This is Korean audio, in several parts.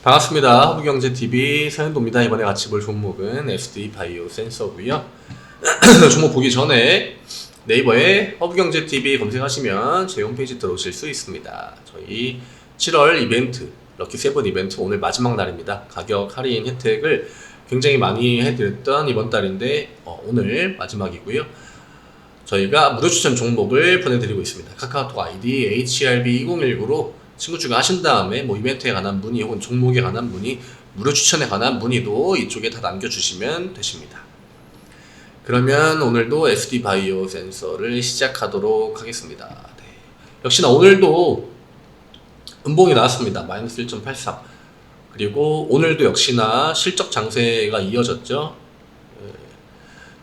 반갑습니다. 허브경제TV 서현도입니다. 이번에 같이 볼 종목은 SD바이오 센서고요. 종목 보기 전에 네이버에 허브경제TV 검색하시면 제 홈페이지 들어오실 수 있습니다. 저희 7월 이벤트, 럭키7 이벤트 오늘 마지막 날입니다. 가격 할인 혜택을 굉장히 많이 해드렸던 이번 달인데 오늘 마지막이고요. 저희가 무료 추천 종목을 보내드리고 있습니다. 카카오톡 아이디 HRB2019로 친구 추가하신 다음에 이벤트에 관한 문의 혹은 종목에 관한 문의, 무료 추천에 관한 문의도 이쪽에 다 남겨주시면 되십니다. 그러면 오늘도 SD바이오 센서를 시작하도록 하겠습니다. 네. 역시나 오늘도 음봉이 나왔습니다. 마이너스 1.83. 그리고 오늘도 역시나 실적 장세가 이어졌죠.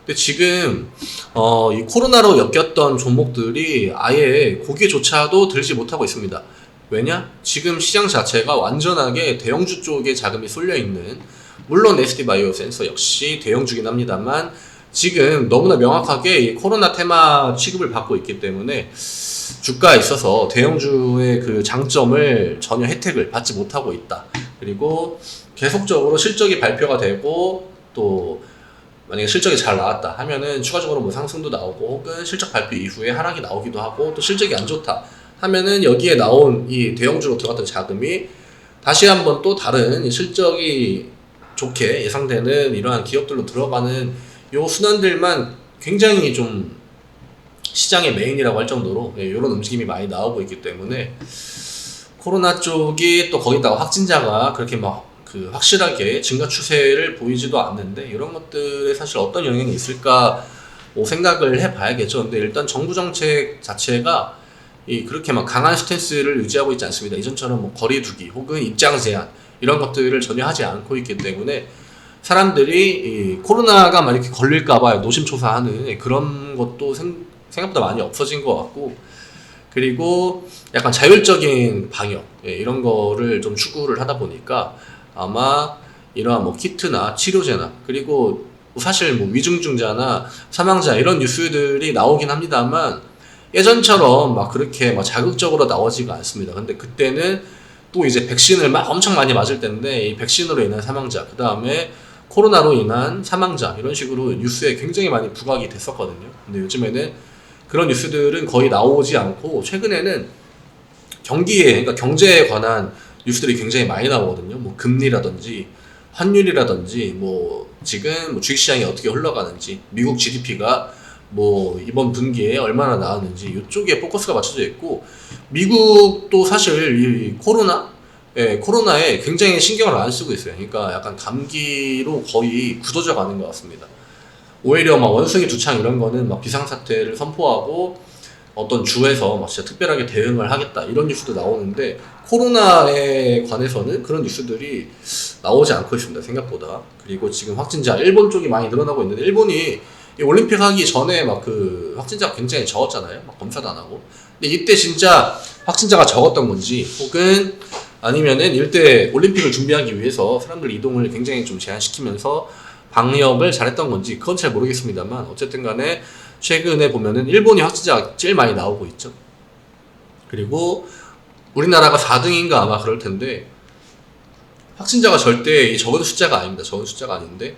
근데 지금 이 코로나로 엮였던 종목들이 아예 고개조차도 들지 못하고 있습니다. 왜냐? 지금 시장 자체가 완전하게 대형주 쪽에 자금이 쏠려있는, 물론 SD바이오 센서 역시 대형주긴 합니다만 지금 너무나 명확하게 이 코로나 테마 취급을 받고 있기 때문에 주가에 있어서 대형주의 그 장점을 전혀 혜택을 받지 못하고 있다. 그리고 계속적으로 실적이 발표가 되고 또 만약에 실적이 잘 나왔다 하면은 추가적으로 상승도 나오고, 혹은 실적 발표 이후에 하락이 나오기도 하고, 또 실적이 안 좋다 하면은 여기에 나온 이 대형주로 들어갔던 자금이 다시 한번 또 다른 실적이 좋게 예상되는 이러한 기업들로 들어가는 요 순환들만 굉장히 좀 시장의 메인이라고 할 정도로 이런 움직임이 많이 나오고 있기 때문에 코로나 쪽이 또 거기다가 확진자가 그렇게 확실하게 증가 추세를 보이지도 않는데, 이런 것들에 사실 어떤 영향이 있을까 생각을 해봐야겠죠. 근데 일단 정부 정책 자체가 그렇게 강한 스탠스를 유지하고 있지 않습니다. 이전처럼 거리 두기 혹은 입장 제한 이런 것들을 전혀 하지 않고 있기 때문에 사람들이 코로나가 이렇게 걸릴까봐 노심초사하는 그런 것도 생각보다 많이 없어진 것 같고, 그리고 약간 자율적인 방역 이런 거를 좀 추구를 하다 보니까 아마 이러한 키트나 치료제나, 그리고 사실 위중증자나 사망자 이런 뉴스들이 나오긴 합니다만 예전처럼 그렇게 자극적으로 나오지가 않습니다. 근데 그때는 또 이제 백신을 엄청 많이 맞을 때인데 이 백신으로 인한 사망자, 그 다음에 코로나로 인한 사망자 이런 식으로 뉴스에 굉장히 많이 부각이 됐었거든요. 근데 요즘에는 그런 뉴스들은 거의 나오지 않고 최근에는 그러니까 경제에 관한 뉴스들이 굉장히 많이 나오거든요. 금리라든지 환율이라든지 지금 주식시장이 어떻게 흘러가는지, 미국 GDP가 이번 분기에 얼마나 나왔는지 이쪽에 포커스가 맞춰져 있고, 미국도 사실 이 코로나에 굉장히 신경을 안 쓰고 있어요. 그러니까 약간 감기로 거의 굳어져 가는 것 같습니다. 오히려 원숭이 두창 이런 거는 비상사태를 선포하고 어떤 주에서 진짜 특별하게 대응을 하겠다 이런 뉴스도 나오는데, 코로나에 관해서는 그런 뉴스들이 나오지 않고 있습니다, 생각보다. 그리고 지금 확진자 일본 쪽이 많이 늘어나고 있는데, 일본이 올림픽 하기 전에 확진자가 굉장히 적었잖아요. 검사도 안 하고. 근데 이때 진짜 확진자가 적었던 건지, 혹은 아니면은 이때 올림픽을 준비하기 위해서 사람들 이동을 굉장히 좀 제한시키면서 방역을 잘했던 건지 그건 잘 모르겠습니다만, 어쨌든 간에 최근에 보면은 일본이 확진자가 제일 많이 나오고 있죠. 그리고 우리나라가 4등인가 아마 그럴 텐데, 확진자가 절대 적은 숫자가 아닙니다. 적은 숫자가 아닌데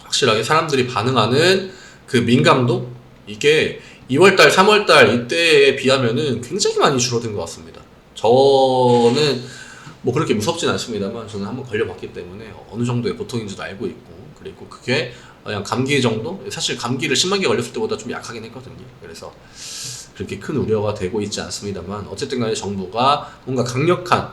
확실하게 사람들이 반응하는 그 민감도, 이게 2월달, 3월달 이때에 비하면은 굉장히 많이 줄어든 것 같습니다. 저는 그렇게 무섭진 않습니다만 저는 한번 걸려봤기 때문에 어느 정도의 고통인지도 알고 있고, 그리고 그게 그냥 감기 정도? 사실 감기를 심하게 걸렸을 때보다 좀 약하긴 했거든요. 그래서 그렇게 큰 우려가 되고 있지 않습니다만, 어쨌든 간에 정부가 뭔가 강력한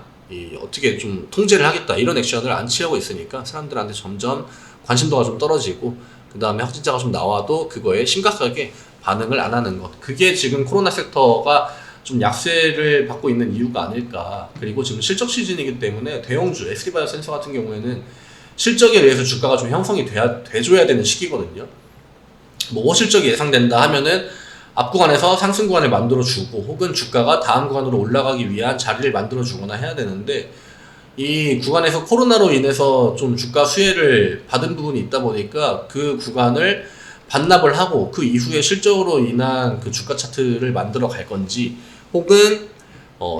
어떻게 좀 통제를 하겠다 이런 액션을 안 취하고 있으니까 사람들한테 점점 관심도가 좀 떨어지고, 그 다음에 확진자가 좀 나와도 그거에 심각하게 반응을 안 하는 것, 그게 지금 코로나 섹터가 좀 약세를 받고 있는 이유가 아닐까. 그리고 지금 실적 시즌이기 때문에 대형주 SD바이오 센서 같은 경우에는 실적에 의해서 주가가 좀 형성이 돼줘야 되는 시기거든요. 실적이 예상된다 하면은 앞 구간에서 상승 구간을 만들어주고, 혹은 주가가 다음 구간으로 올라가기 위한 자리를 만들어주거나 해야 되는데, 이 구간에서 코로나로 인해서 좀 주가 수혜를 받은 부분이 있다 보니까 그 구간을 반납을 하고 그 이후에 실적으로 인한 그 주가 차트를 만들어 갈 건지, 혹은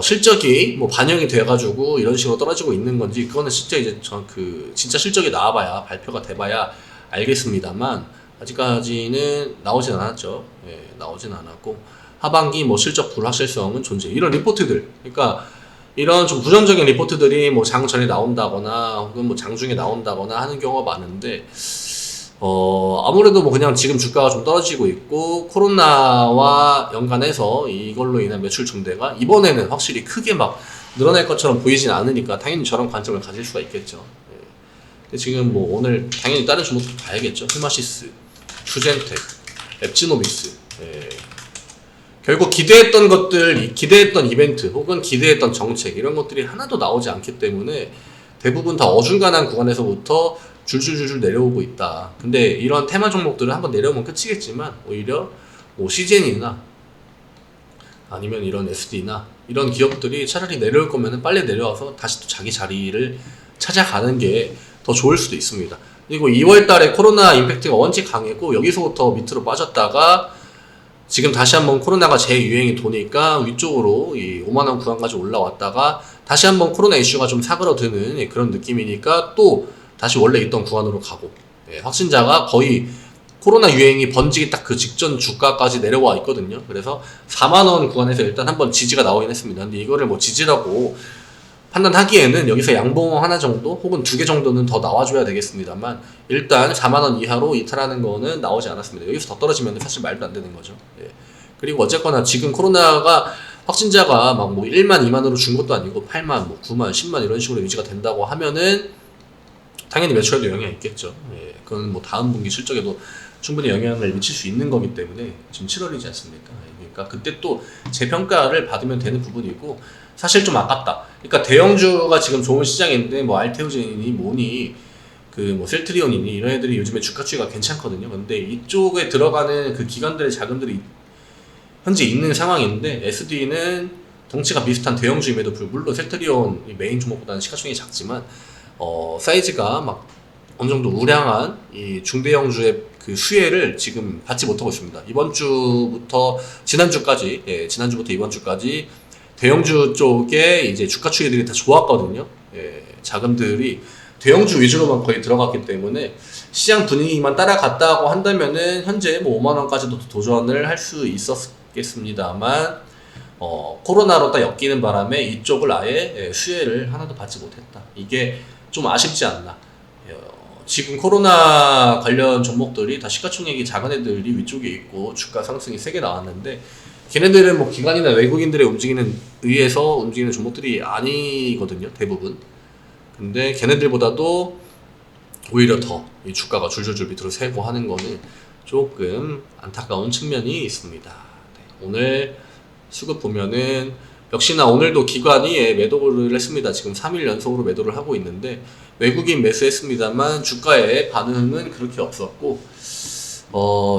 실적이 뭐 반영이 돼가지고 이런 식으로 떨어지고 있는 건지 그거는 진짜 이제 진짜 실적이 나와봐야 발표가 돼봐야 알겠습니다만 아직까지는 나오진 않았죠. 예, 나오진 않았고 하반기 뭐 실적 불확실성은 존재. 이런 리포트들, 그러니까 이런 좀 부정적인 리포트들이 뭐 장 전에 나온다거나 혹은 뭐 장중에 나온다거나 하는 경우가 많은데 아무래도 뭐 그냥 지금 주가가 좀 떨어지고 있고 코로나와 연관해서 이걸로 인한 매출 증대가 이번에는 확실히 크게 막 늘어날 것처럼 보이진 않으니까 당연히 저런 관점을 가질 수가 있겠죠. 예. 근데 지금 뭐 오늘 당연히 다른 종목도 봐야겠죠. 휴마시스, 슈젠텍, 앱지노믹스. 예. 결국 기대했던 것들, 기대했던 이벤트 혹은 기대했던 정책 이런 것들이 하나도 나오지 않기 때문에 대부분 다 어중간한 구간에서부터 줄줄줄줄 내려오고 있다. 근데 이런 테마 종목들은 한번 내려오면 끝이겠지만 오히려 뭐 시젠이나 아니면 이런 SD나 이런 기업들이 차라리 내려올 거면 빨리 내려와서 다시 또 자기 자리를 찾아가는 게 더 좋을 수도 있습니다. 그리고 2월 달에 코로나 임팩트가 원체 강했고 여기서부터 밑으로 빠졌다가 지금 다시 한번 코로나가 재유행이 도니까 위쪽으로 이 5만원 구간까지 올라왔다가 다시 한번 코로나 이슈가 좀 사그러드는 그런 느낌이니까 또 다시 원래 있던 구간으로 가고, 확진자가 거의 코로나 유행이 번지기 딱 그 직전 주가까지 내려와 있거든요. 그래서 4만원 구간에서 일단 한번 지지가 나오긴 했습니다. 근데 이거를 뭐 지지라고 판단하기에는 여기서 양봉 하나 정도 혹은 2개 정도는 더 나와줘야 되겠습니다만 일단 4만원 이하로 이탈하는 거는 나오지 않았습니다. 여기서 더 떨어지면 사실 말도 안 되는 거죠. 그리고 어쨌거나 지금 코로나가 확진자가 막 뭐 1만, 2만으로 준 것도 아니고 8만, 뭐 9만, 10만 이런 식으로 유지가 된다고 하면은 당연히 매출에도 영향이 있겠죠. 그건 뭐 다음 분기 실적에도 충분히 영향을 미칠 수 있는 거기 때문에 지금 7월이지 않습니까? 그러니까 그때 또 재평가를 받으면 되는 부분이고 사실 좀 아깝다. 그러니까 대형주가 지금 좋은 시장인데 뭐 알테오젠이니 뭐니 그 뭐 셀트리온이니 이런 애들이 요즘에 주가 추이가 괜찮거든요. 근데 이쪽에 들어가는 그 기관들의 자금들이 현재 있는 상황인데 SD는 덩치가 비슷한 대형주임에도 물론 셀트리온 메인 종목보다는 시가총액이 작지만 사이즈가 막 어느 정도 우량한 이 중대형주의 그 수혜를 지금 받지 못하고 있습니다. 이번 주부터 지난주까지, 지난주부터 이번 주까지 대형주 쪽에 이제 주가 추이들이 다 좋았거든요. 자금들이 대형주 위주로만 거의 들어갔기 때문에 시장 분위기만 따라갔다고 한다면은 현재 뭐 5만원까지도 도전을 할 수 있었겠습니다만 코로나로 딱 엮이는 바람에 이쪽을 아예 수혜를 하나도 받지 못했다. 이게 좀 아쉽지 않나. 지금 코로나 관련 종목들이 다 시가총액이 작은 애들이 위쪽에 있고 주가 상승이 세게 나왔는데 걔네들은 뭐 기관이나 외국인들의 의해서 움직이는 종목들이 아니거든요, 대부분. 근데 걔네들보다도 오히려 더 이 주가가 줄줄줄 밑으로 새고 하는 거는 조금 안타까운 측면이 있습니다. 오늘 수급 보면은 역시나 오늘도 기관이 매도를 했습니다. 지금 3일 연속으로 매도를 하고 있는데 외국인 매수했습니다만 주가의 반응은 그렇게 없었고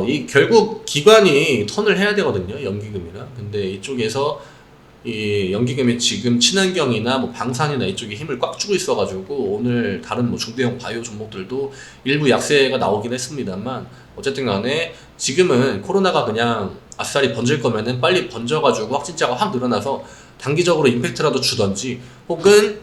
이 결국 기관이 턴을 해야 되거든요. 연기금이나. 근데 이쪽에서 이 연기금이 지금 친환경이나 뭐 방산이나 이쪽에 힘을 꽉 주고 있어가지고 오늘 다른 뭐 중대형 바이오 종목들도 일부 약세가 나오긴 했습니다만 어쨌든 간에 지금은 코로나가 그냥 아싸리 번질 거면은 빨리 번져가지고 확진자가 확 늘어나서 단기적으로 임팩트라도 주던지 혹은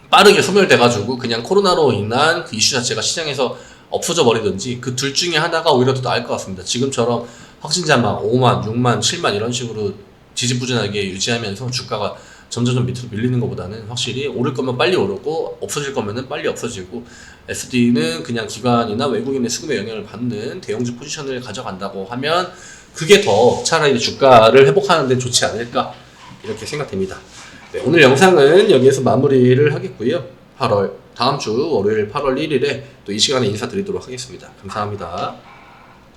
빠르게 소멸돼가지고 그냥 코로나로 인한 그 이슈 자체가 시장에서 없어져 버리든지 그 둘 중에 하나가 오히려 더 나을 것 같습니다. 지금처럼 확진자 막 5만, 6만, 7만 이런 식으로 지지부진하게 유지하면서 주가가 점점 밑으로 밀리는 것보다는 확실히 오를 거면 빨리 오르고 없어질 거면 빨리 없어지고 SD는 그냥 기관이나 외국인의 수급에 영향을 받는 대형주 포지션을 가져간다고 하면 그게 더 차라리 주가를 회복하는 데 좋지 않을까 이렇게 생각됩니다. 네, 오늘 영상은 여기에서 마무리를 하겠고요. 다음 주 월요일 8월 1일에 또 이 시간에 인사드리도록 하겠습니다. 감사합니다.